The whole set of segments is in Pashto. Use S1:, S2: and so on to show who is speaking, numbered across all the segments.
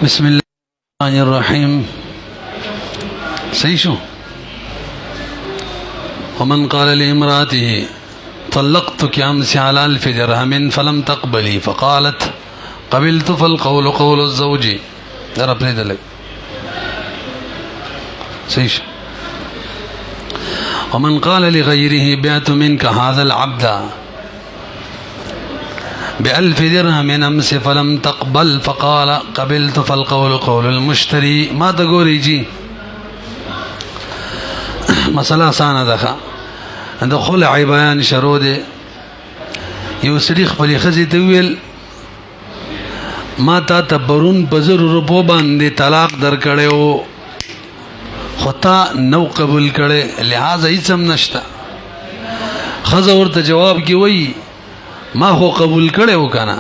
S1: بسم الله الرحمن الرحيم. صحیح شو. ومن قال لامرأته طلقتك أمس على 1000 درهم فلم تقبلي فقالت قبلت فالقول قول الزوج. در اپنے دلگ صحیح شو. ومن قال لغيره بعت منك هذا العبد ب1000 درهم أمس فلم تقبل فقال قبلت فالقول قول المشتري. ما تقولي جی مسئلہ آسانه ده. د خلع بیان شروع ده. یو سړي خپلې ښځې ته وویل ما تا ته پرون په 1000 روپو باندې طلاق درکړی و خو تا نو قبول کړی لہذا هیڅ هم نشته. ښځه ورته جواب کې وایي ما خو قبول کړی و که نه.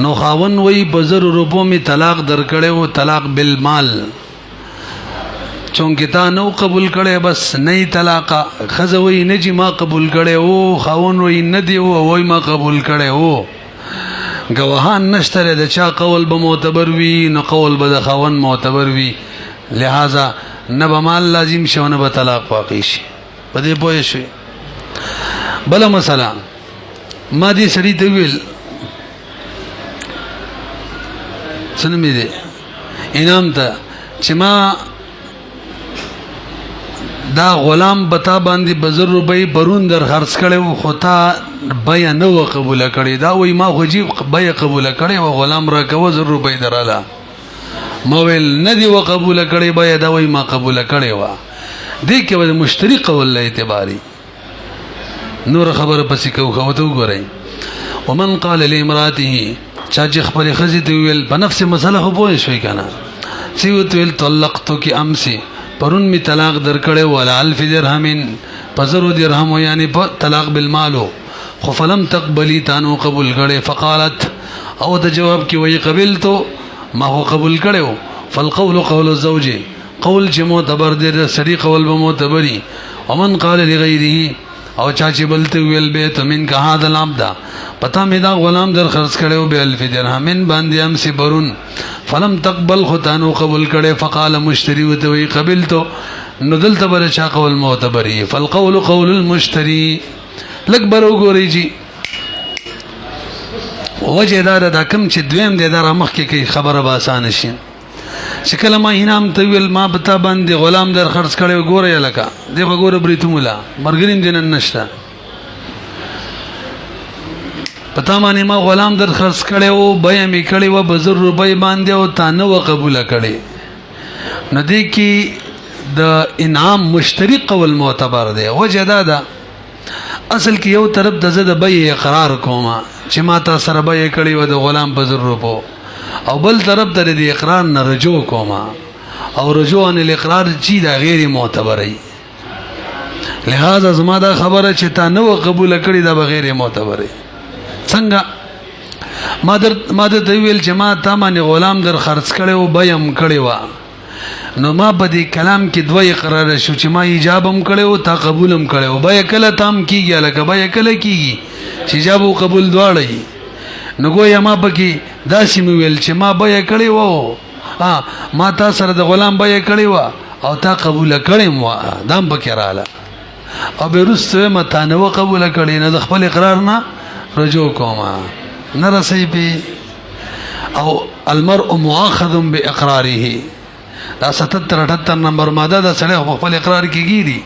S1: نو خاوند وایي په 1000 روپو می طلاق درکړی و طلاق بالمال چونکه تا نو قبول کړی بس نه طلاقه. ښځه وایي نه جی ما قبول کړی و. خاوند وایي نه دی وایي ما قبول کړی و. گواهان نشته د چا قول به معتبر وي نو قول به د خاوند معتبر وي لہذا نه به مال لازم شي او نه به طلاق واقع شي. په دې پوه شوې. بله مسله ما دې سړي ته وویل څه نومې دی انعام ته چې ما دا غلام بتا باندې په 1000 روپۍ پرون در خرڅ کړی و خو تا بیه نه وه قبوله کړې. دا وایي ما خو جی بیه قبوله کړې وه غلام راکوه 1000 روپۍ دراله. ما ویل نه دي و قبوله کړې بیه. دا وایي ما قبوله کړې وه. دې کې به د مشتري قول له اعتباري نور خبره پسې کوو. ښه ورته وګورئ. ومن قال لامرأته چا چې خپلې ښځې ته وویل په نفس مسله خو پوه شوئ که نه. څه ورته ویل طلقتک امس پرون می طلاق درکړی ولا 1000 درهم په 1000 درهم یعنی په طلاق بالمالو خو فلم تقبلی تانو قبول کړي. فقالت او د جواب کې وی قبلتو ما هو قبول کړو. فالقول قول الزوج قول چې معتبر دی د سړي قول به معتبري. ومن قال لغيره او چا چې بلته ویل بیت من که هذا العبد پتا می دا غلام در خرڅ کړو ب1000 درهم باندې امس پرون فلم تقبل خدانو قبول کړي. فقال مشتری وته وی قبلتو نو دلته بل چا قول معتبري. فالقول قول المشتري. لک برو ګوري جی وجه دار دا کم چې دویم دې دار مخ کې خبره به آسان شي. چې کله ما انعام ته ویل ما پتا باندې غلام در خرڅ کړي ګوره لکه دغه ګوره بریتو مولا مرګریم دین نشته پتا باندې ما غلام در خرڅ کړي او بیا می کړي و 1000 روپۍ باندې او تا نه قبول کړي. نو دې کې د انعام مشتری قول معتبر دی. وجه دا ده اصل کې یو طرف د زده به اقرار کوما چې ما تا سره به کړي و د غلام په 1000 روپو او بل طرف ته د اقرار نه رجوع کوما او رجوع ان الاقرار چې دا غیر معتبري. لہذا زما دا خبره چې تا نو قبول کړي دا بغیر معتبري. څنګه ما د ویل چې ما تا باندې غلام در خرڅ کړي او بیم کړي و نو ما په دې کلام کې دوه اقرار شو چې ما ایجاب هم کړي او تا قبول هم کړي او بیا کله تام کیږي لکه بیا کله کیږي چې ایجاب او قبول دواړه. نو ګویا ما پکې داسې مې ویل چې ما بیا کړي و ما تا سره د غلام بیا کړي و او تا قبول کړي و دام پکې رااله او به وروسته ما تا نه قبول کړي نه د خپل اقرار نه رجوع کوما نه رسي به. او المرء مؤاخذ باقراره دا 77-78 نمبر ماده دا سړی خپل اقرار کې گیری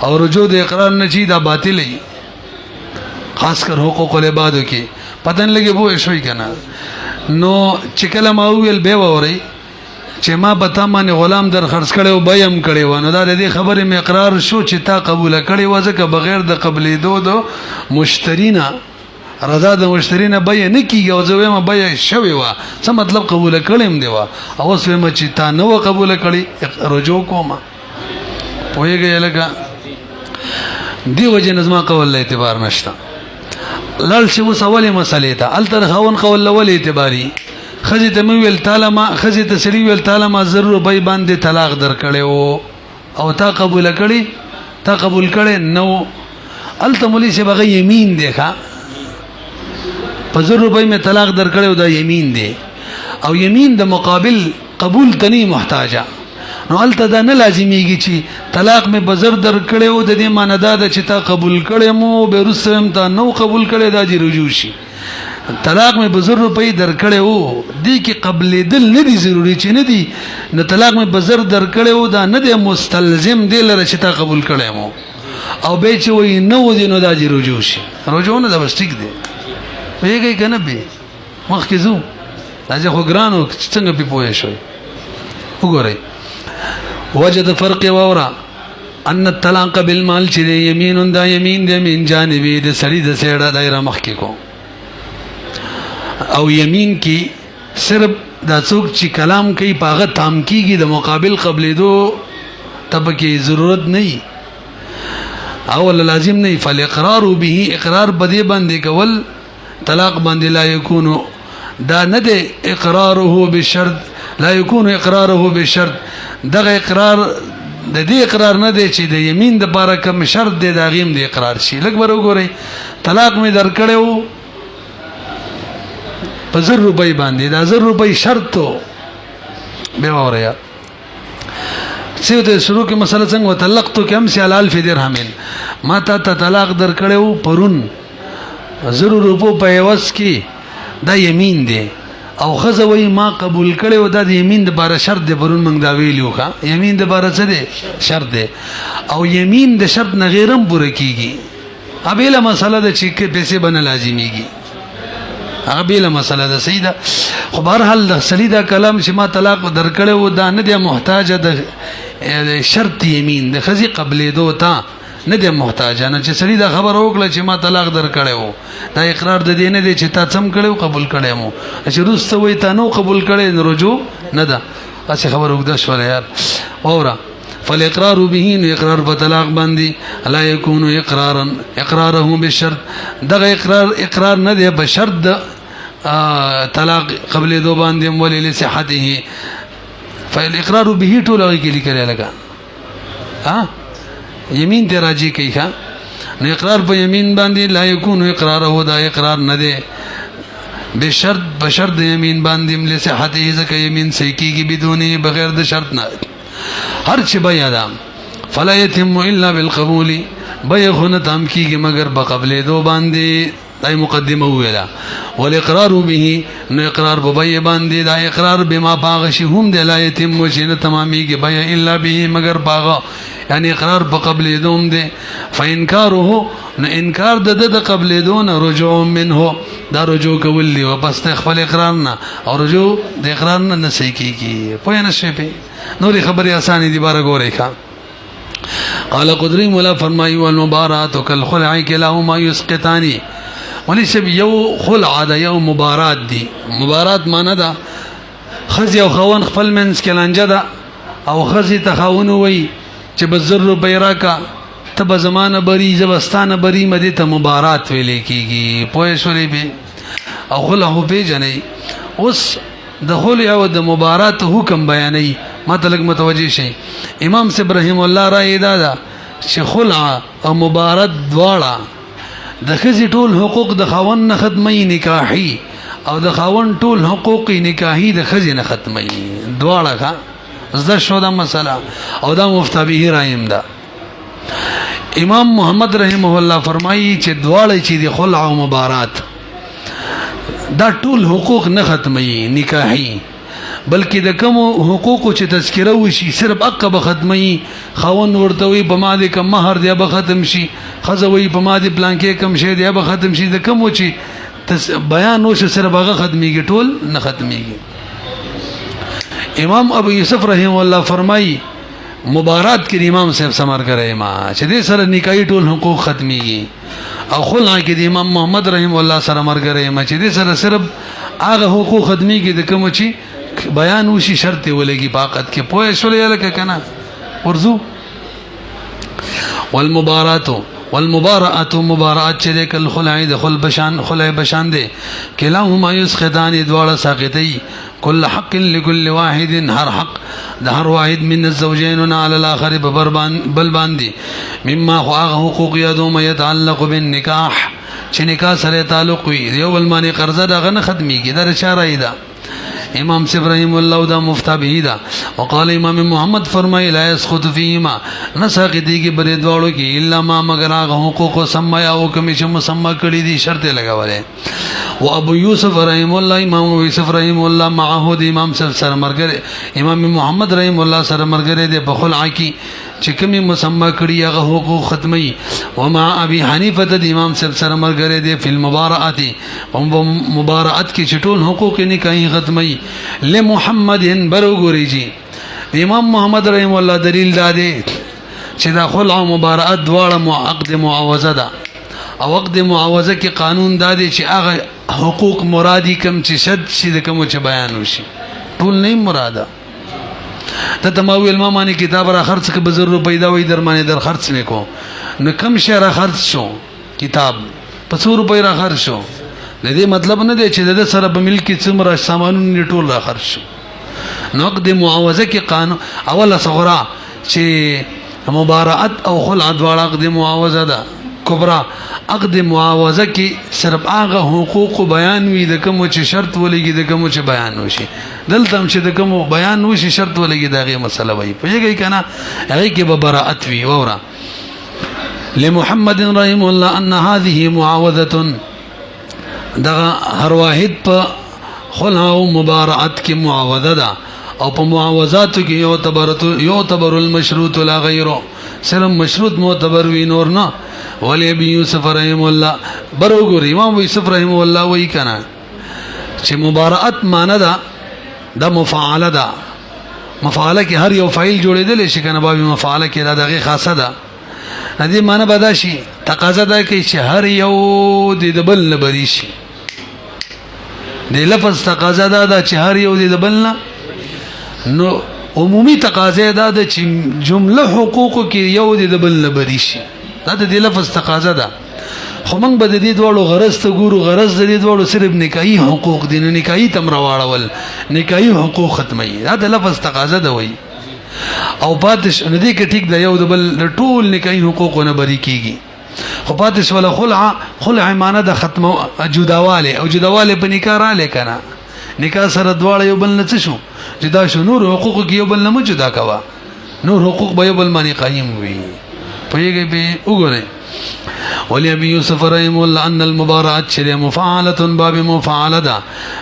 S1: او رجوع د اقرار نه چی دا باطل ای. خاص کر حقوق العبادو کې پتن لګي بو شوي کنه. نو چې کله ما ویل به ووري چې ما پتا باندې غلام در خرڅ کړي او بیم کړي و نو دا دې خبره می اقرار شو چې تا قبول کړي و ځکه بغیر د قبلې دو مشترینا رضا د مشترینا بیا نه کیږي او زه ما بیا شوي و څه مطلب قبول کړم دی و او اوس ما چې تا نو قبول کړي رجوع کوما پوهیږي لکه دی وجه نظم قول له اعتبار نشته. لال شي وس اولې مسلې ته التر خاون قول له اعتباري. خځې ته ویل تعالی ما خځې ته سړي ویل تعالی ما 1000 روپۍ باندې طلاق درکړې او تا قبول کړي تا قبول کړي نو الته مولي سي بغي یمین دی ښا په 1000 روپۍ می طلاق درکړو دا یمین دی او یمین د مقابل قبول تنی محتاجه نو الته دا نه لازمیږي چې طلاق مې بزر در کړو د دې معنی دا د چې تا قبول کړې مو به رسم تا نو قبول کړې دا دی رجوع شي طلاق مې بزر روپۍ در کړو دې کې قبل دل نه دی ضروری چې نه دی نو طلاق مې بزر در کړو دا نه دی مستلزم دی لره چې تا قبول کړې مو او به چې وای نو دی نو دا دی رجوع شي رجوع نه دا بس ټیک دی ویږي کنه به مخکې زو دا خو ګرانو څنګه په پوهې شوي وګورئ وجد فرق وورا ان الطلاق بالمال چې یمین دا یمین د من جانبی د سړي د سیړه دایره مخکې کو او یمین کې صرف دا څوک چې کلام کوي پاغه تام کیږي د مقابل قبلې دو تب کې ضرورت نه او لازم نه فالاقرار به اقرار بده باندې کول طلاق باندې لا یکون دا نه د اقراره بالشرط لا یکون اقراره بالشرط دغه اقرار د دې اقرار نه دی چې د یمین د لپاره کوم شرط دی دا غیم دی اقرار شي لکه بر وګورئ طلاق مې در کړو په 1000 روپۍ باندې دا 1000 روپۍ شرط به اوریا سیوته شروع کې مسله څنګه وتلقت کم سی علال فی درهم ما ته طلاق در کړو پرون 1000 روپو په یوس کې دا یمین دی او خزوی ما قبول کړو دا د یمین د بار شرط دی پرون موږ دا ویلو کا یمین د بار څه دی شرط دی او یمین د شرط نه غیرم پوره کیږي ابیله مسله د چې پیسې بنه لازمیږي ابیله مسله د سیدا خو بهر حال د سلیدا کلام چې ما طلاق در کړو دا نه دی محتاج د شرط یمین د خزي قبلې دوتا نه دی محتاج نه چې سړي دا خبر وکړه چې ما طلاق در کړو دا اقرار د دې نه دی چې تا څم کړو قبول کړې مو چې روسته وای تا نو قبول کړې نو رجوع نه ده اسی خبر وکړه شو یار اورا فالاقرار به اقرار په طلاق باندې لا يكون اقرارا اقراره بالشرط دغه اقرار نه دی په شرط طلاق قبل دو باندې ولې لصحته فالاقرار به ټول هغه کې لیکل لگا ها یمین ته راځي کوي ښا نو اقرار په یمین باندې لا یکون اقراره دا اقرار نه دی بشرط یمین باندې لصحته ځکه یمین صحیح کیږي بدون بغیر د شرط نه هر چې بیا دا فلا يتم الا بالقبول بیا خو نه تام کیږي مگر په قبل دو باندې دای مقدمه ویلا والاقرار به نو اقرار په بیا باندې دا اقرار بما باغ شي هم د لا يتم شنه تماميږي بیا الا به مگر باغ یعنی اقرار په قبل دوم دي فانکاره نو انکار د قبل دون رجوع منه دا رجوع کول دی واپس خپل اقرار نه او رجوع د اقرار نه نسې کیږي په نه شي په نورې خبرې اسانه دي بار ګورې ښا قال قدري مولا فرمایي والمبارات كالخلع كلاهما يسقطان وليس يو خلع دا يو مبارات دي مبارات معنا دا خزي او خوان خپل منس کلانجه دا او خزي تخاون وي چې بزر روپۍ کا تب زمانه بری زبستانه بری مدي ته مبارات ویلې کیږي پوه شولې به او خلع به جنې اوس د خلع او د مبارات حکم بیانې مطلب متوجي شي امام سے ابراهيم الله را ادا چې خلع او مبارات دواړه د خزي ټول حقوق د خاون نه ختمي نکاحي او د خاون ټول حقوق نکاحي د خزي نه ختمي دواړه زده شو دا مسله او دا مفتبه رایم دا امام محمد رحمه الله فرمایي چې دواړه چې د خلع او مبارات دا ټول حقوق نه ختمي نکاحي بلکې د کوم حقوق چې تذکره وشي صرف عقب ختمي خاون ورته وي په ماده کم مہر دی به ختم شي خزوي په ماده پلان کې کم شي دی به ختم شي د کوم چې بیان وشي صرف هغه ختميږي ټول نه ختميږي امام ابو یوسف رحم الله فرمایي مبارات کې امام صاحب سمار کوي ما چې دې سره نکاحي ټول حقوق ختميږي او خلع کې د امام محمد رحم الله سره مرګره ما چې دې سره صرف هغه حقوق ختميږي د کوم چې بیان وشي شرط ولګي باقت کې پوهه شولې لکه کنه ورزو والمبارات مبارات چې د خلع د خلع بشان دي کلاهما یسخدان دواړه ساقطي كل حق لكل واحد هر حق ده هر واحد من الزوجين على الاخر بل باندې مما حقوق يدوم يتعلق بالنكاح چې نکاح سره تعلق وي یو بل باندې قرضه دغه نه ختميږي دا اشاره ده امام سے ابراہیم اللہ دا مفتابی دا وقال امام محمد فرمائی لا يسخط فیهما نساقتی کی برے دوڑو کی الا ما مگر آغا حقوق و سمایا او کمیش مسمع کری دی شرط لگا والے و ابو یوسف رحم اللہ امام یوسف رحم اللہ معاہد امام سر مرگرے امام محمد رحم اللہ سر مرگرے دے بخلع کی چکمی مسمع کری اغا حقوق ختمی ومع ابی حنیفت دی امام سر مرگرے دے فی المبارعاتی مبارعات کی چٹول حقوق نکاحی ختمی لمحمد برو گوری جی امام محمد رحم اللہ دلیل دادے چی دا خلع و مبارعات دوارا عقد معاوضہ دا او عقد معاوضہ کی قانون دادے چی آغا حقوق مرادی کم چی شد چی دا کمو چی بیانو شی طول نہیں مرادا تا تماوی المامانی کتاب را خرچ که بزر رو پیدا وی درمانی در خرچ نکو نو کم شی را خرچ شو کتاب پسو روپی را خرچ شو دې مطلب نه دی چې د سره په ملک څومره سامانونه ټول را خرج شو نو عقد معاوضه کې قانون اوله صغرا چې مبارعت او خلع دواړه عقد معاوضه ده کبرا عقد معاوضه کې صرف هغه حقوق بیان وي د کوم چې شرط ولګي د کوم چې بیان وشي دلته هم چې د کوم بیان وشي شرط ولګي دغه مسله وي پوهیږئ کنه هغه کې به براءت وي وره لمحمد رحم الله ان هذه معاوضه دغه هر واحد په خلع او مبارعت کې معاوضه ده او په معاوضاتو کې یعتبر المشروط لا غیره صرف مشروط معتبر وی نور نه ولی ابي یوسف رحم الله برو امام یوسف رحم الله وی کنه چې مبارعت معنی ده د مفعله ده مفعله کې هر یو فاعل جوړېدل شي کنه باب مفعله کې دا دغه خاصه ده ندی معنی بدا شي تقاضا ده کې چې هر یو د بل نه بری شي د لفظ تقاضا ده چې هر یو د بل نه نو عمومی تقاضا ده چې جمله حقوق کې یو د بل نه بری شي دا د لفظ تقاضا ده خو موږ به د دې دوړو غرض ته ګورو غرض د دې دوړو صرف نکاحي حقوق دي نو نکاحي تم راواړول نکاحي حقوق ختمي دا د لفظ تقاضا ده وای او پاتش ندی کې ټیک د یو د بل ټول نکاحي حقوقونه بری کیږي خو پاتش ولا خلع معنی د ختم جداواله او جداواله په نکاح را لیکنه نکاح سره دواړه یو بل نه څه شو جدا شو نور حقوق کې یو بل نه جدا کوا نور حقوق به یو بل باندې قایم وي پوهیږئ به وګورئ ولی ابي یوسف رحم الله ان المبارعات شری مفعله باب مفعله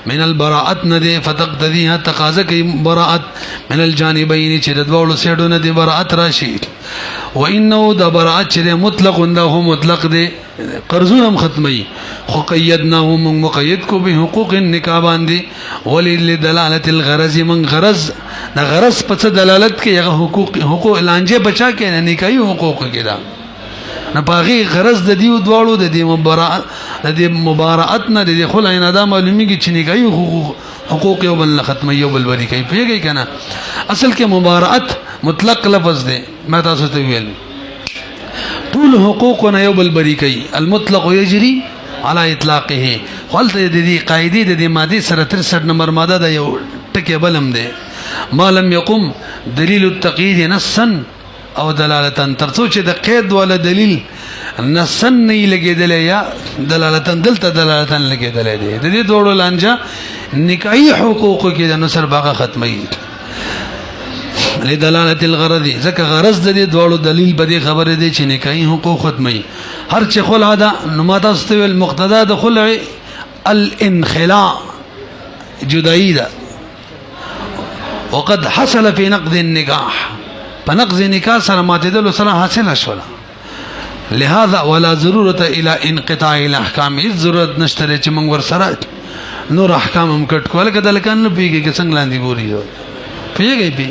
S1: من البراءت ندی فتقتضيها تقاضا کی براءت من الجانبین چې د دوړو سیډو ندی براءت راشي وانه د براءت شری مطلق انه مطلق دی قرضونم ختمي خو قیدناه من مقید کو به حقوق النکاح باندې وللدلاله الغرض من غرض د غرض په دلالت کې هغه حقوق لانجه بچا کې نه نکاحي حقوق کې دا نه باغی غرض د دیو دواړو د دې مبارعت نه د خلع نه دا معلومیږي چې نکاحي حقوق یو بل ختمي یو بل بری کوي پیږي کنه اصل کې مبارعت مطلق لفظ دی ما تاسو ته ویل ټول حقوقنا یو بل بری کوي المطلق یجري على اطلاقه خلت د دې قاعده د دې ماده سره 63 نمبر ماده د یو ټکی بلم دی ما لم يقم دلیل التقييد نصا او دلالتن ترڅو چې د قید ولا دلیل نصن نه لګیدل یا دلالتن دلته دلالتن لګیدل دي د دې دوړو لانجه نکاحي حقوق کې د نصر باغه ختمي لدلالت الغرض ځکه غرض د دې دوړو دلیل به دې خبره دي چې نکاحي حقوق ختمي هر چې خلع ده نو ما تاسو ته المقتضى د خلع الانخلاع جدائی ده وقد حصل في نقض النكاح فنقض نکاح سره ماتېدل سره حاصله شوله لهذا ولا ضرورت الى انقطاع الاحکام هیڅ ضرورت نشته چې موږ ور سره نور احکام هم کټ کول کده لکه نه پیږي چې څنګه لاندې ګوري پیږي پی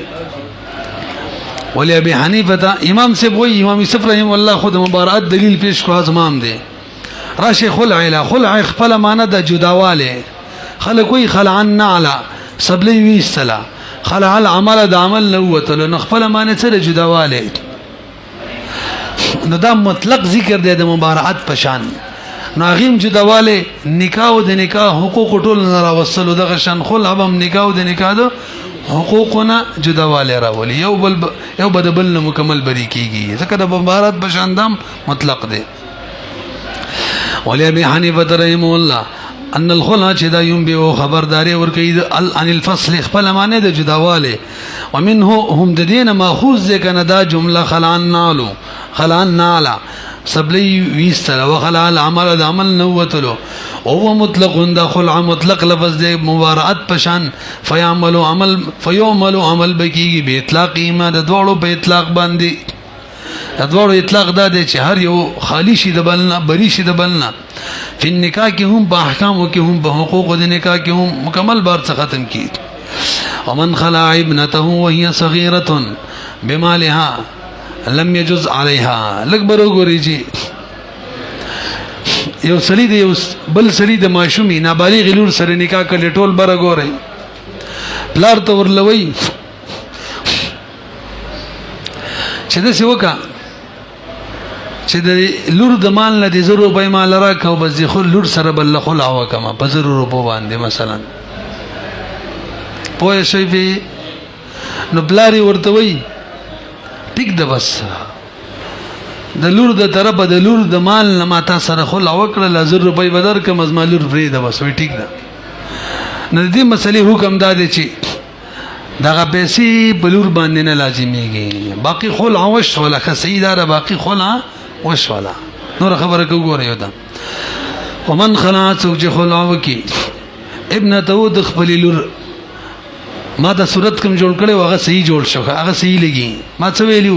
S1: ولی ابي حنیفه امام سے وای امام یوسف رحم الله خود مبارات دلیل پیش کو ازمام دے راشي خلع الى خلع خپل معنی د جداواله خلق وی خلعن على سبلی ویستلا خلع العمل د عمل نوته نو خپل معنی سره جداواله نو دا مطلق ذکر دی د مبارعت پشان ناغیم جداواله نکاح او د نکاح حقوق ټول نه راوصلو دغه شان خلع هم نکاح او د نکاح د حقوقنا جداواله راولي یو بدبل مکمل بری کیږي ځکه د مبارعت پشان دام مطلق دی ولی ابي حنیفه رحم الله ان الخلع چې دا ينبئ خبرداري ورکوي عن الفصل خپل معنی د جداواله ومنه هم د دینه ماخوذ ده کنه دا جمله خلعن نالا سبلی ویستل وخلع العمل د عمل نوتلو او مطلق دا خلع مطلق لفظ ده مبارات پشان فیعمل عمل بکیږي به اطلاق ایمان د دوړو په اطلاق باندې د دوړو اطلاق دا دی چې هر یو خالی شي د بلنا بری شي د بلنا په نکاح کې هم په احکام کې هم په حقوق د نکاح کې هم مکمل بار څخه ختم کی ومن خلع ابنته وهي صغيره بمالها لم يجوز عليها لکبر وګوري چې یو سړی دی بل سړی د ماشومي نابالغ لور سره نکاح کړي ټول بر وګوري پلار ته ورلوي چې د سیوکا چې د لور د مال نه د 0 روپۍ مال راکاو بس د خل لور سره بل خلع وکما په 0 روپو باندې مثلا پوه شي به نو بلاري ورته وي ټیک ده بس د لور د طرفه د لور د مال نه ماته سره خلع وکړه 0 روپۍ بدر کم از مال لور پرې ده بس وي ټیک ده نه دې مسلې حکم دا دی چې دغه پیسې په لور باندې نه لازميږي باقي خلع وش ولا خسیدار باقي خلع وش ولا نور خبره کوي دا ومن خلع سوج خلع وکي ابنته د خپل لور ما دا صورت کوم جوړ کړي هغه صحیح جوړ شو هغه صحیح لګي ما څه ویلو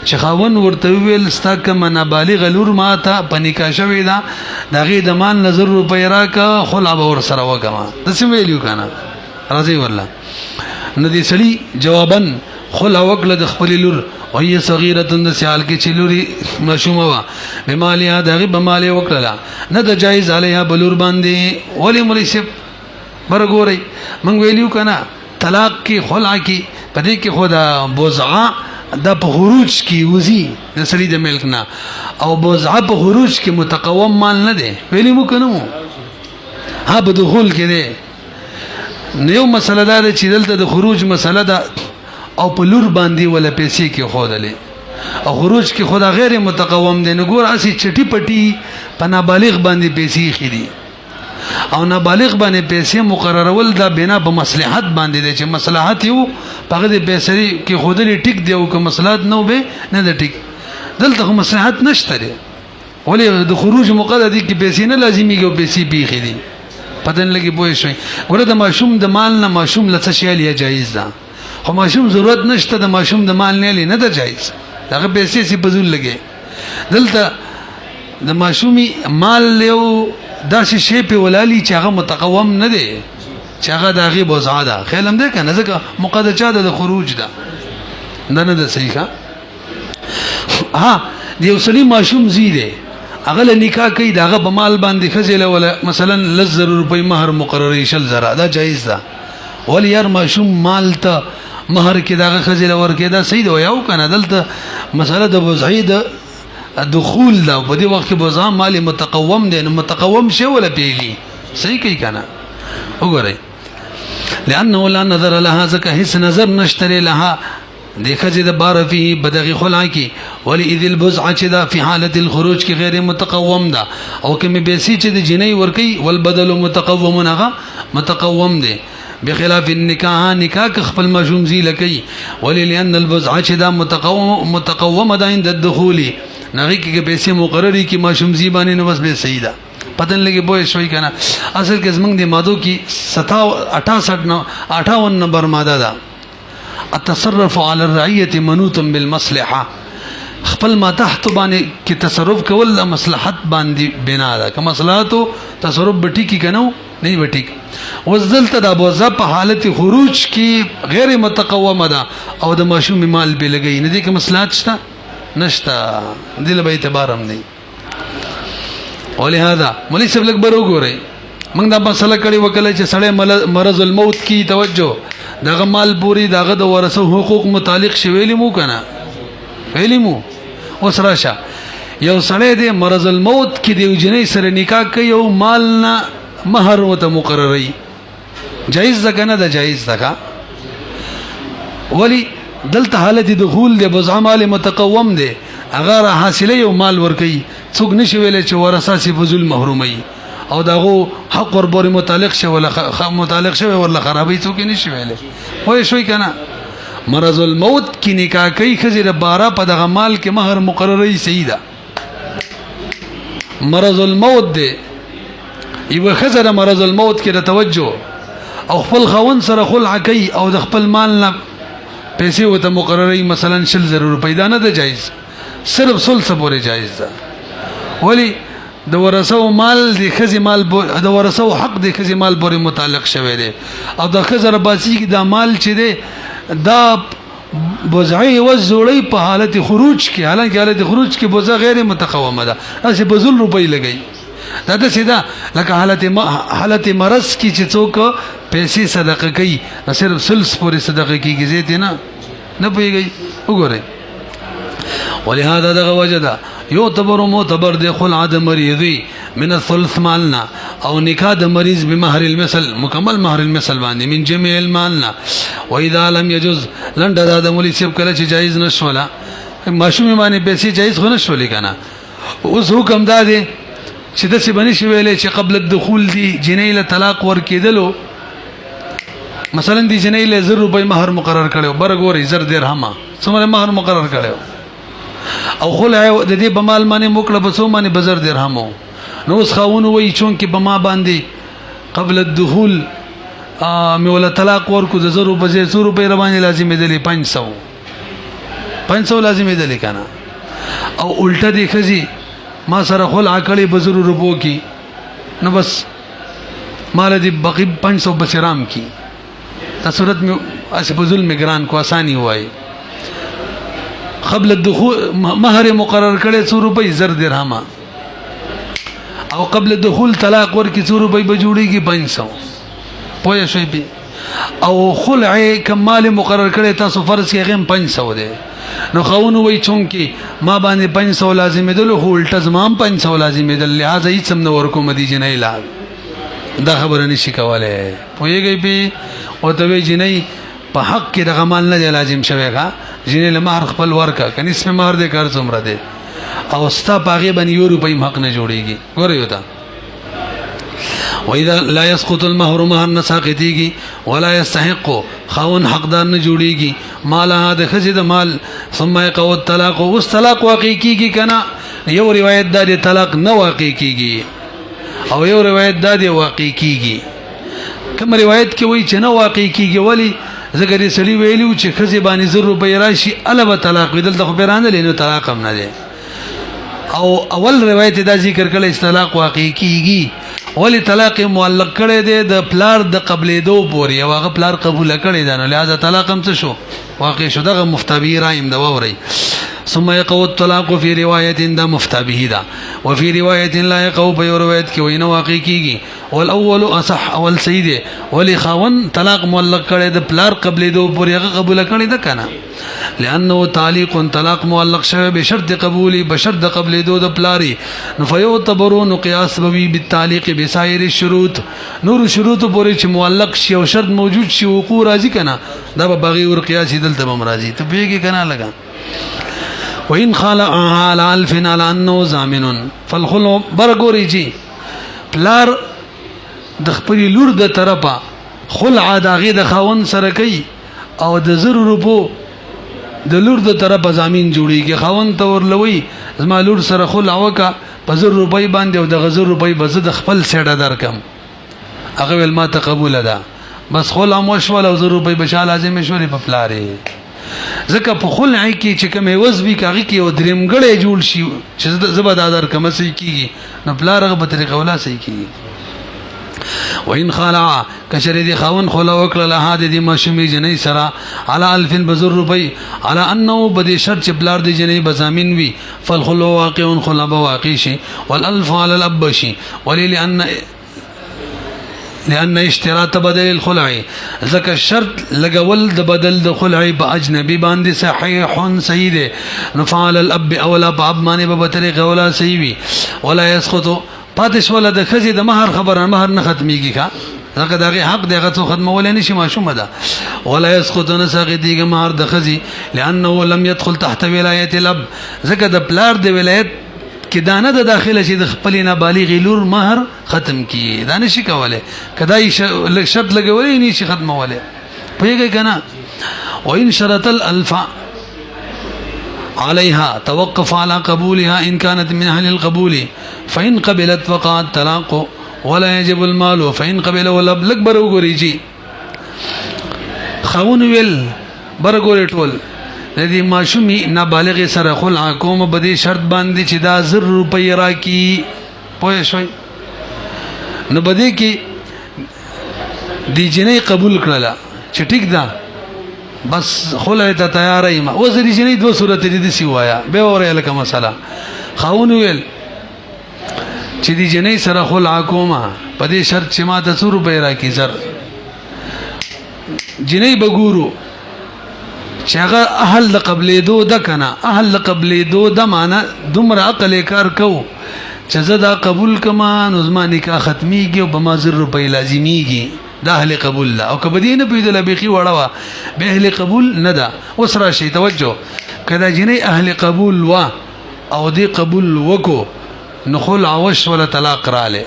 S1: چې خاون ورته ویل ستا کوم نابالغ لور ما ته پنیکا شوی دا دغه د مان نظر روپۍ راکا خلع به ور سره وکما د څه ویلو کنه راځي والله ندی سړي جوابن خلع وکړه د خپل لور او هي صغیره د سیال کې چلوري مشومه وا بمالیا دغه بمالیا وکړه نه د جایز علیها بلور باندې ولی مریشب برګوري من ویلو کنه طلاق کې خلع کې پدې کې خدا بوزعه د په خروج کې وزي د سړي د ملک نه او بوزعه په خروج کې متقوم مال نه دی ویلې مو کنه ها په دخول کې دی نو مسله دا چې دلته د خروج مسله ده او په لور باندې ولا پیسې کې خودلې او خروج کې خدا غیر متقوم دی نو ګور اسی چټي پټي په نابالغ باندې پیسې خېدي او نابالغ باندې پیسې مقررول دا بنا په مصلحت باندې دي چې مصلحت یو پغه د پیسې کې خودلې ټیک دی او که مصلحت نو به نه د ټیک دلته مصلحت نشته دی ولې د خروج مقرر دي کې پیسې نه لازمي کې پیسې بیخې دي پدن لګي بوې شوي ګوره د ماشوم د مال نه ماشوم لڅ شي لیا جایز ده خو ماشوم ضرورت نشته د ماشوم د مال نه نه ده جایز هغه پیسې سي بزول لګي دلته د ماشومي مال له داسې شی په ولالي چې هغه متقوم نه دی چې هغه دغه بوزعه ده خیالم ده کنه ځکه مقدچه ده د خروج ده نه ده صحیح ها دی وسلی ماشوم زیده هغه له نکاح کوي دغه په مال باندې خزله ولا مثلا 100 روپۍ مہر مقرري شل زره دا جایز ده ول ير ماشوم مال ته مہر کې دغه خزله ورکه دا صحیح دی یو کنه دلته مسله د بوزعه ده دخول دا په دې وخت کې بوزا مال متقوم دي نو متقوم شي ولا پیلی صحیح کوي کنه وګورئ لانه لا نظر لها زکه هیڅ نظر نشتري لها دیکھا چې د بار فيه بدغه خلع کی ولی اذ البزعه چې دا په حالت الخروج کې غیر متقوم ده او کوم بیسي چې د جنۍ ورکی والبدل متقوم نغه متقوم دي بخلاف النکاح نکاح خپل مشوم زی لکی ولی لان البزعه چې دا متقوم ده عند الدخول نغی کې پیسې مقرری کې ماشوم زی باندې نو بس به صحیح ده پتن لګي بوې شوي کنه اصل کې زمنګ د مادو کې 58 نمبر ماده ده التصرف على الرعيه منوط بالمصلحه خپل ما تحت باندې کې تصرف کول د مصلحت باندې بنا ده که مصلحت تصرف بټی کې کنو نه بټی وزلت د ابوزه په حالت خروج کې غیر متقومه ده او د ماشوم مال به لګي نه دي که مصلحت شته نشتا دل به اعتبار هم دی ولهذا مولوی صاحب لګ برو ګورئ موږ دا مسله کړي وکړه چې سړی مرض الموت کی توجه دغه مال پوری دغه د ورثه حقوق متعلق شویلی مو کنه ویلی مو اوس راشه یو سړی د مرض الموت کې دی جنې سره نکاح کوي او مال نه مہر وته مقرري جایز ده کنه دا جایز ده ولی دلته حالت دخول د بزع مال متقوم دی هغه حاصله یو مال ور کوي څوک نشي ویل چې ورثه سي فزول محرومي او دغه حق ور پورې متعلق شوی ولا متعلق شوی ولا خرابې څوک نشي ویلې وای شوي کنه مرض الموت کې نکاح کوي خزر بارا په دغه مال کې مہر مقرري سیدا مرض الموت دی یو خزر مرض الموت کې د توجه او خپل خاون سره خلع کوي او د خپل مال نه پیسې وته مقرري مثلا 60 روپۍ نه ده جایز صرف سلسه پورې جایز ده ولی د ورثو مال د خزي مال د ورثو حق د خزي مال پورې متعلق شوی دی او د خزر باسی کې د مال چې دی دا بوزعی و زوړی په حالت خروج کې حالانکه حالت خروج کې بوزه غیر متقومه ده اسی بزل روپۍ لګي دا د سیدا لکه حالت مرض کې چې څوک پیسې صدقه کوي صرف سلس پورې صدقه کیږي زیات نه پیږي وګورئ ولهذا دغه وجدا يعتبر معتبر د خلع د مریضي من الثلث مالنا او نکاح د مریض بمهر المثل مکمل مهر المثل باندې من جميع المالنا واذا لم يجوز لند د مولي سیب کله چې جایز نشولا ماشوم باندې پیسې جایز غو نشولې کنه اوس حکم دا دی چې د څه باندې شویلې چې قبل الدخول دی جنې له طلاق ور کېدلو مثلا دی جنې له 1000 روپۍ مہر مقرر کړو برګوري 1000 درهم څومره مہر مقرر کړو او خلع د دې بمال باندې موکړه بسو باندې بزر درهمو نو اوس خاون وای چون کې بما باندې قبل الدخول مولا طلاق ورکو د 1000 روپۍ 100 روپۍ روانه لازم دي 500 لازم دي کنه او الټه دی خزي ما سره خلع کړي بزر روپو کی نو بس مال دی بقي 500 بشرام کی تا صورت میں اس بذل مگران کو آسانی ہوئی قبل الدخول مہر مقرر کړي 100 روپۍ 1000 درهم او قبل الدخول طلاق ورکی 100 روپۍ بجوړيږي 500 پوهه شوي به او خلع کمال مقرر کړي تاسو فرض کې غیم 500 ده نو خاون وای چون کې ما باندې 500 لازم دي له الټه زمام 500 لازم دي لہذا هیڅ سم نو ورکو مدي جنې لا دا خبره نشي کوله پوهیږي به او ته وی جنې په حق کې د غمال نه لازم شوی کا جنې له مہر خپل ورکا کني اسمه مہر دې کار څومره ده او ستا پاغي باندې یو روپۍ حق نه جوړيږي ګورې وتا واذا لا يسقط المهر مهر نساقتيږي ولا يستحق خاون حقدار نه جوړيږي مال هدا خزي د مال ثم يقو الطلاق او طلاق واقع کیږي کنه یو روایت د طلاق نه واقع کیږي او یو روایت د واقع کیږي کوم روایت کې وایي چې نه واقع کیږي ولی زګری سړي ویلو چې خزي باندې 100 روپۍ راشي الوه طلاق بدل د خبرانه لینو طلاق هم نه دي او اول روایت دا ذکر کړي چې طلاق واقع کیږي ولی طلاق معلق کړي دي د پلار د قبلې دو پوري او هغه پلار قبول کړي دا نو لہذا طلاق هم څه شو واقع شو دغه مفتبی رایم دا ووري ثم يقو الطلاق في روايه دا مفتبه دا وفي روايه لا يقو په روایت کې وینه واقع کیږي والاول اصح اول سید ولی خاون طلاق معلق کړي د پلار قبلې دو پوري هغه قبول کړي دا کنه لانه تعلیق طلاق معلق شوی بشرط قبولی بشرط قبل دو د پلاری فیعتبرون قیاس بوی بالتعلیق بسائر الشروط نور شروط پورې چې معلق شي او شرط موجود شي وقوع راځي کنه دا به بغي ور قیاس دلته بم راځي ته بیګی کنه لگا وان خلع على الف على انه ضامن فالخلع برګوري جی پلار د خپل لور د طرفه خلع داغه د خاون سره کوي او د 100 روپو د لور د طرفه ضامن جوړیږي خاون ته ورلوي زما لور سره خلع وکا په 100 روپۍ باندې او د 100 روپۍ به زه د خپل سیډه درکم هغه ول ما تقبل ده بس خلع مو شول او 100 روپۍ بشا لازم شوري په پلاره ځکه په خلع کې چې کوم عوض وی کاږي کې او درمګړې جوړ شي چې زبر دادر کوم سي کیږي نو پلاره په طریقه ولا سي کیږي وان خلع کشری دی خاون خلع وکړه له هدا دی مشمی جنې سرا على الف بزر روپۍ على انه بدی شرط بلار دی جنې بزامین وی فالخلع واقع خلع واقع شي والالف على الاب شي لأن اشتراط بدل الخلع ذکر شرط لګول د بدل د خلع په اجنبي باندې صحیح صحیح ده نفعل الاب اولا باب معنی به طریقه ولا صحیح وي ولا يسقط پاتش ولا د خزي د مہر خبره مہر نه ختميږي کا ځکه دغه حق دغه څو ختمول نه شي ماشومه ده ولا يسقط نسقطيږي مہر د خزي لانه لم يدخل تحت ولايه الاب ځکه د پلار د ولایت کې دانه د داخله چې د خپل نابالغ لور مہر ختم کی دا نشي کوله کدای شرط لګولې نشي ختموله پوهیږئ کنه وان شرط الالف عليها توقف على قبولها إن كانت من أهل القبول فإن قبلت وقع الطلاق ولا يجب المال فإن قبل ولا بلک برغوري جي خاون ویل برغوري ټول دې ماشومي نابالغ سره خلع کوم بده شرط باندې چې دا 1000 روپۍ راکی پوه شوي نو بده کې دی جنې قبول کړله چې ټیک ده بس خلع ته تیار یم وزري جنې دوه صورت دي سی وایا به اوره لکه مسله خاون ویل چې دی جنې سره خلع کومه په دې شرط چې ما ته 100 روپۍ راکی زر جنې بګورو چې هغه اهل قبلې دو د کنه اهل قبلې دو د معنا دومره عقل کار کو چې زدا قبول کما نظم نکاح ختميږي او بما 1000 روپۍ لازميږي دا اهل قبول لا او کبدینه پیدل بيخي وړوا به اهل قبول نه دا وسره شي توجه کدا جنې اهل قبول وا او دې قبول وکو نخل عوش ولا طلاق رااله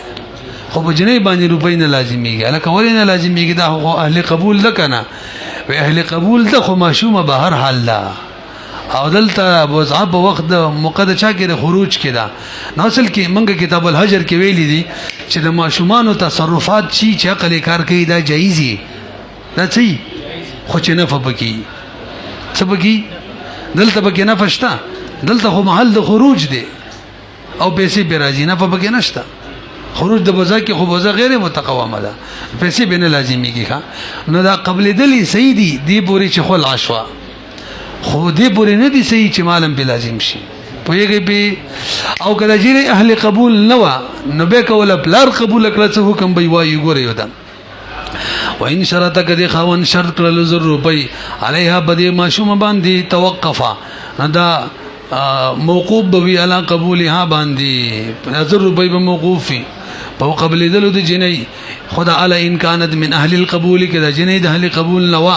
S1: خو په جنې باندې روپۍ نه لازميږي الکه ولینه لازميږي دا اهل قبول لکنه و اهل قبول ده خو ماشومه به هر حال لا او دلته بوزعه په وخت د مقدس چا کې خروج کړه نو اصل کې منګه کتاب الحجر کې ویلي دي چې د ماشومانو تصرفات چې عقل کار کوي دا جایزي دا صحیح خو چې نه فبکی سبکی دلته بکې نه فشتا دلته خو محل د خروج دی او پیسې به راځي نه فبکی نشتا خروج د بوزا کې خو بوزا غیر متقومه ده پیسې به نه لازميږي ښا نو دا قبل دلی سیدی دی پوری چې خل عشوا خو دې پوری نه دي صحیح چې مالم به لازم شي پوهیږي به او کله چې اهل قبول نه و نو به کوله پلار قبول کړه څه حکم به وایي ګوره یو ده وان شرط کدي خاون شرط کړل 1000 روپۍ عليها بدی ماشوم باندې توقفا دا موقوف بوي علی قبولها باندې 1000 روپۍ به موقوفي په قبل دلو د جنې خدا علی ان كانت من اهل القبول کدا جنې د اهل قبول نوا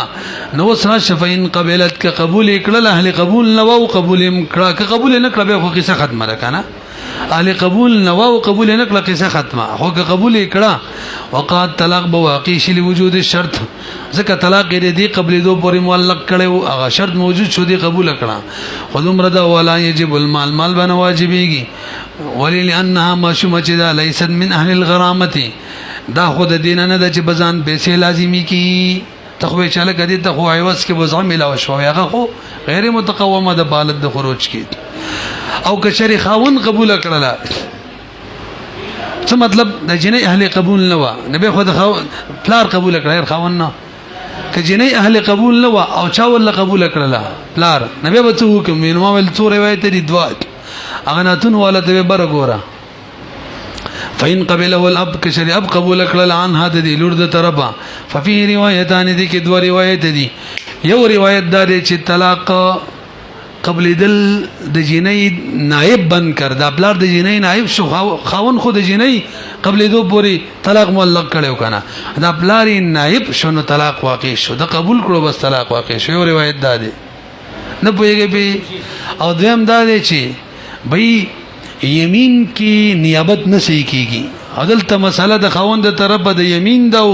S1: نو سره شفین قبلت ک قبول کړل اهل قبول نوا او قبول کړه ک قبول نه کړه به خو قصه ختمه ده کنه اهل قبول نوا او قبول نه کړه قصه ختمه خو ک قبول کړه وقات طلاق بواقع شل وجود الشرط ځکه طلاق دې قبل دو پورې معلق کړو هغه شرط موجود شو دې قبول کړه خذم رضا ولا يجب المال مال بنه واجبېږي وللانها مشومه چې دا ليست من اهل الغرامه دا خود دین نه د چې بزان پیسې لازمی کی تخوی چاله کدی ته خو ایواز کې بزان ملاو شو هغه خو غیر متقومه د بالغ د خروج کی او کشری خاون قبول کړلا څه مطلب د جنې اهل قبول نه و نبی خو د پلار قبول کړل خاون نه ک جنې اهل قبول نه و او چا ول قبول کړلا پلار نبی به څه حکم نو ول څو روایت دي دوا هغه ناتون ولته بر ګورا فإن قبله الأب كشري أب قبول کړل عن هذا دي لور د طرفه ففي روايتان دي کې دوه روایت دي یو روایت دا دی چې طلاق قبل دل د جنې نائب بند کړ دا بلار د جنې نائب شو خاون خو د جنې قبل دو پوری طلاق معلق کړو کنه دا بلار نائب شو نو طلاق واقع شو دا قبول کړو بس طلاق واقع شو یو روایت دا دی نه پوهیږي به او دویم دا دی چې بھئی یمین کی نیابت نه صحیح کیږي عدالت مساله د خاوند د طرفه د یمین دا او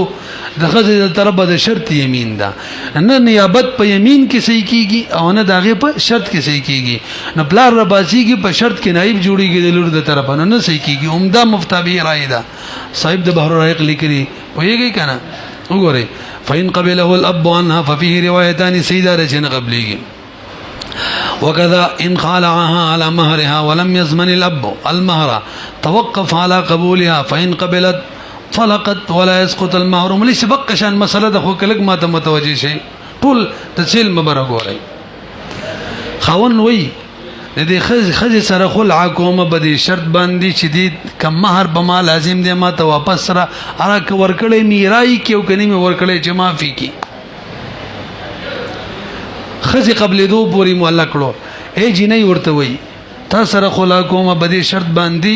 S1: د خزې د طرفه د شرط یمین دا نه نیابت په یمین کې صحیح کیږي او نه داغه په شرط کې صحیح کیږي نه پلار رباسیږي په شرط کې نائب جوړیږي د لور د طرفه نه صحیح کیږي عمده مفتابی رائے دا صاحب د بحر الرائق لیکلي وایي کنه وګوره فین قبله الاب عنها ففيه روايتان سیدا رجن قبليږي وكذا إن خالعها على مهرها ولم يزمن الأب المهر توقف على قبولها فإن قبلت طلقت ولا يسقط المهر مليش بقى شان مسألة دخو كلك ما متوجه شيء طول تسهيل مبارك وري خاون وي دې خزي سره خلع کوم بدی شرط باندې شدید کم مہر بما لازم دې ما ته واپس سره ارک ورکړې میرای کیو کني می ورکړې چې معافي کی خزي قبل دو پوری معلق کړو اے جنې ورته وای تا سره خلا کومه بدی شرط باندې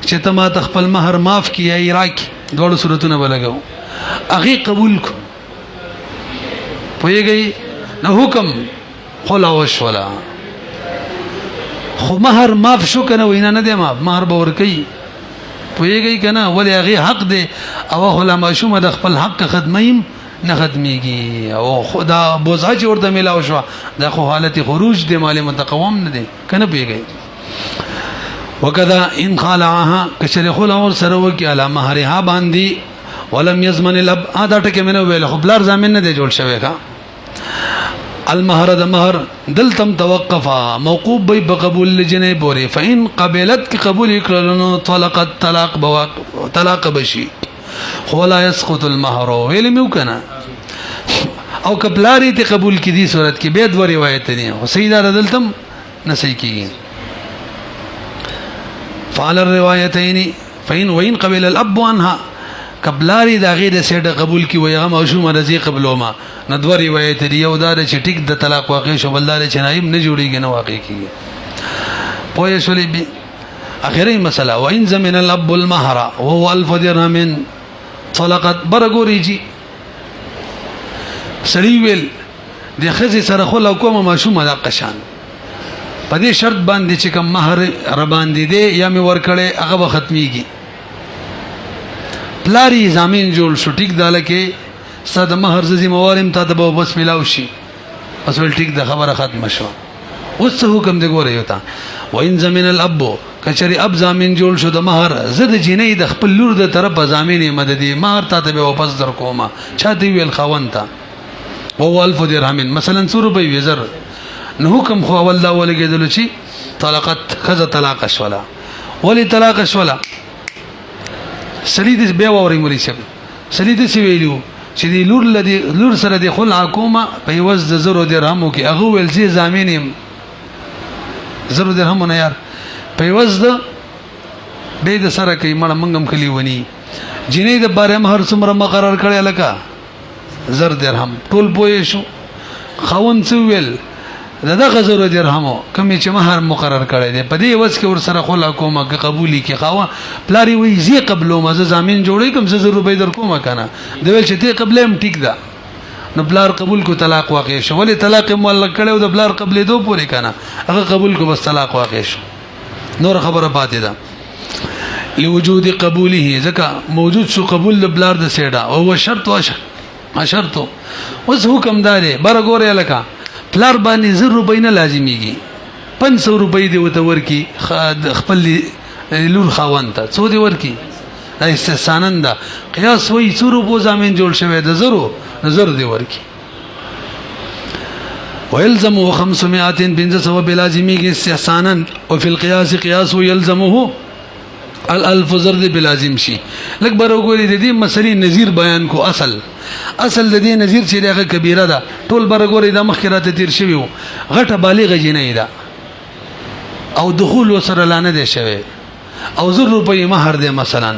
S1: چې ته ما خپل مہر معاف کیای راکی دوړو صورتونه بلګو اغي قبول کو پویږي نو حکم خلا وشولا خو مہر معاف شو کنه وینا نه دی معاف مہر به ورکوي پوهېږئ که نه ولې هغې حق دی او خو لا ماشومه د خپل حق ختمیم نه ختمیږي او خو دا بوزه چې ورته میلاو شوه دا خو حالت خروج دی مال متقوم نه دی که نه پوهېږئ وکذا ان خالعها کچرې خلا ورسره وکړي علی مهرها باندې ولم یضمن الاب دا ټکې مې نه وویل خو پلار ضامن نه دی جوړ شوی ښه المهر د مهر دلتم توقفا موقوف بی بقبول لجنې پورې فإن قبلت کی قبول کړل نو طلقت طلاق بشي خو لا يسقط المهر ویل مې وکنه او کپلاری ته قبول کی دي صورت کې به دوه روایت دي او سیدا دلتم نه صحیح کیږي فعل الروايتين فإن وإن قبل الاب عنها کبلاری دا غیر سیټ قبول کی وي هغه مشوم رضی قبلو ما ندوه روایت دی یو دا چې ټیک د طلاق واقع شو بلدار چې نائب نه جوړیږي نه واقع کیږي پوهې شولې به اخري مسله وان زمن الاب المهر وهو 1000 درهم طلقت برګوري جی سړي ویل د خزي سره خو کومه مشوم دا قشان په دې شرط باندې چې کوم مہر ر باندې دی یا می ور کړي هغه ختميږي پلاری زامین جوړ شو ټیک داله کې صد مہر زې موارم ته د بس ملاو شي اصل ټیک د خبره ختم شو اوس حکم دی ګوره یو تا وین زمین الاب کچری اب زامین جوړ شو د مہر زد جنې د خپل لور د طرف زامین مددي مہر ته به واپس در کومه چاته ویل خوان تا او 1000 درهم مثلا 100 روپۍ وزر نو حکم خو اول دا ولګیدل چې طلاقت خزه طلاق شولا ولی طلاق شولا سلیدس بیا ووري مولي شپ سلیدس ویلو چې دی لور سره د خلع کومه په یوز د 0 درهمو کې هغه ول چې زامینم 0 درهم نه یار په یوز د به د سره کې مړ منګم خلی ونی جنې د باره مہر څومره مقرر کړی لکه 0 درهم ټول پوي شو خاون څو ویل دغه 0 درهمو کمی چې مہر مقرر کړی دی په دې وس کې ور سره خلا کومه که قبولي کې خوا پلاری وی زی قبلو مزه زامین جوړی کوم 0 روپۍ در کومه کنه د ویل چې ته قبلم ټیک ده نو پلار قبول کو طلاق واقع شو ولی طلاق معلق کړو د پلار قبلې دو پوری کنه هغه قبول کو بس طلاق واقع شو نور خبره پاتې ده لوجود قبوله ځکه موجود شو قبول د پلار د سیډا او شرط او شرط اوس حکم دار برګورې لکه پلار باندې 0 روپۍ نه لازميږي 500 روپۍ دی وته ورکی خپل لور خاوند ته څو دی ورکی دا استثناء ده قیاس وای 100 روپو زامین جوړ شوی د 0 دی ورکی ويلزم 500 بنزه بلازميږي استثناء او في القياس قياس يلزمه الالف زرد بلازم شي لکه برګوري د دې مسلې نظیر بیان کو اصل د دې نظیر چې دغه کبیره ده ټول برګوري د مخکراته تیر شوی غټه بالغه جنې ده او دخول وسره لانه ده شوی او 0 روپۍ مہر ده مثلا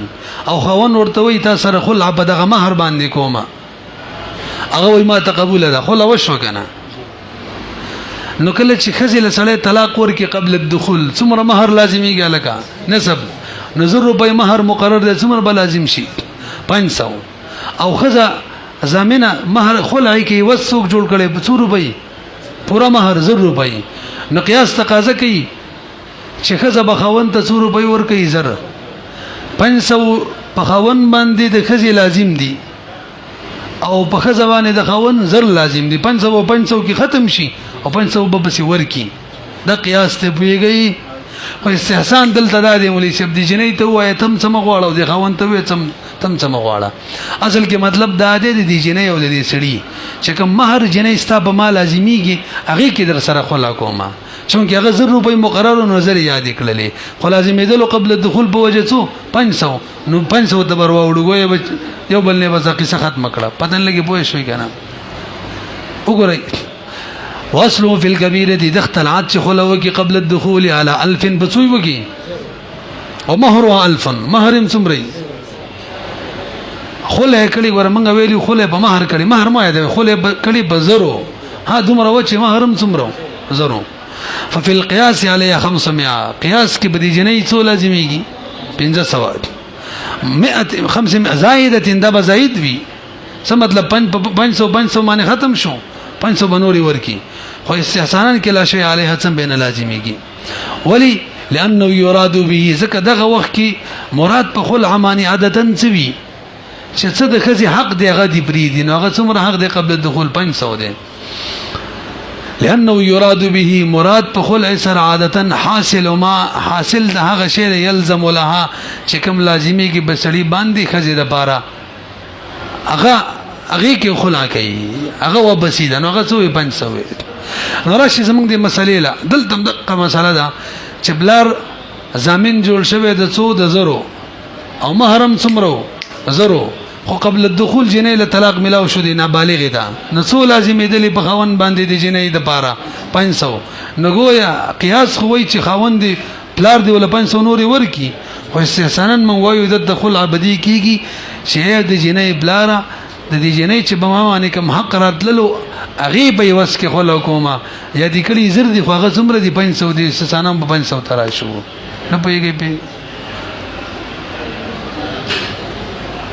S1: او خوان ورته وي تاسو سره خلع په دغه مہر باندې کومه هغه وي ما تقبل ده خلع وشو کنه نو کله چې خزل سره طلاق ورکی قبل الدخول څومره مہر لازمي ګالکا نسب نظر روپۍ مہر مقرر ده څومره به لازم شي 500 او خزه زامنه مہر خلعی کې وسوک جوړ کړي 100 روپۍ پورا مہر 0 روپۍ نو قیاس تقاضا کوي چې خزه بخاون ته 100 روپۍ ور کوي 500 بخاون باندې د خزه لازم دي او په خزه باندې د خاون 0 لازم دي 500 کې ختم شي او 500 به بس ورکی دا قیاس ته پیږي او استحسان دلته د دې مولي شپ دي جنې ته وای تم سم غواړو د خاون ته وای تم سم غواړه اصل کې مطلب دا دی د جنې او د سړي چې کوم مہر جنې ستا په ما لازميږي هغه کې در سره خلا کومه چونکه هغه 0 روپۍ مقرر نظر یاد کړلې خو لازمېدل قبل الدخول په وجه څو 500 نو 500 ته ورواوړو یو بل نه وځه قصه ختم کړه پتن لګي پوه شوي کنه وګورئ واصله في الكبيره دخل عاد خلوه کی قبل الدخول على 1000 بچوي وکي او مہر 1000 مہر سمري خله کړي ورمنګ ویلی خله په مہر کړي مہر ما ده خله کړي په 0 ها دومره وچه مہرم سمرو 0 ففي القياس عليه 500 قياس کې بدی جنې څو لازميږي 500 500 زائده ده زائد وي څه مطلب 500 باندې ختم شو 500 بنوري ورکی خو استحسانا کې لا شی علیه څم بین لازمیږي ولی لانه يراد به زکه دغه وخت کې مراد په خلع معنی عادتن سوي چې څه د خزي حق دی هغه دی بریدي نو هغه څومره حق دی قبل الدخول 500 دی لانه يراد به مراد په خلع سره عادتن حاصل ما حاصل د هغه شی يلزم لها چې کوم لازمي کې بسړي باندې خزي د پاره هغه کې خلع کوي هغه وبسیده نو هغه څو 500 نو راشي زمونږ د مسلې لا دلته دغه مسله ده چې بلار زمين جوړ شوی د څو د زرو او محرم څومره زرو خو قبل الدخول جنې له طلاق ملاو شو دي نابالغ ده نو څو لازمي دي په خاون باندې دي جنې د پاره 500 نو گویا قیاس خو وای چې خاون دي پلار دی ول 500 نور ورکی خو استحسانا من وایو د دخول عبدي کیږي چې د جنې بلاره د دې جنې چې بما باندې کوم حق راتللو اغه به وس کې خلو کومه یا دې کلی زر دي خو هغه څومره دي 500 دي استحسانا په 500 ترا شو نه پويږي په